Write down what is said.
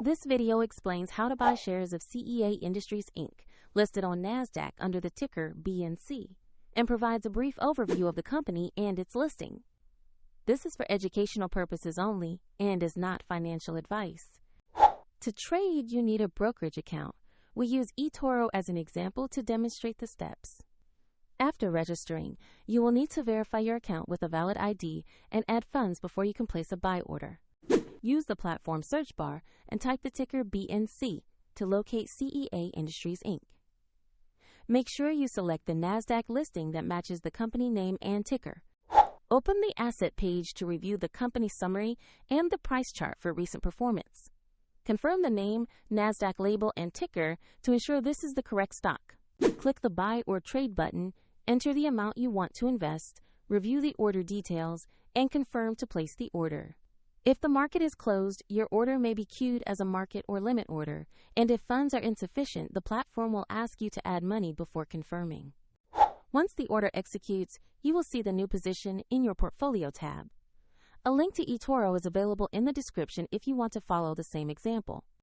This video explains how to buy shares of CEA Industries Inc., listed on NASDAQ under the ticker BNC, and provides a brief overview of the company and its listing. This is for educational purposes only and is not financial advice. To trade, you need a brokerage account. We use eToro as an example to demonstrate the steps. After registering, you will need to verify your account with a valid ID and add funds before you can place a buy order. Use the platform search bar and type the ticker BNC to locate CEA Industries Inc. Make sure you select the NASDAQ listing that matches the company name and ticker. Open the asset page to review the company summary and the price chart for recent performance. Confirm the name, NASDAQ label, and ticker to ensure this is the correct stock. Click the Buy or Trade button, enter the amount you want to invest, review the order details, and confirm to place the order. If the market is closed, your order may be queued as a market or limit order, and if funds are insufficient, the platform will ask you to add money before confirming. Once the order executes, you will see the new position in your portfolio tab. A link to eToro is available in the description if you want to follow the same example.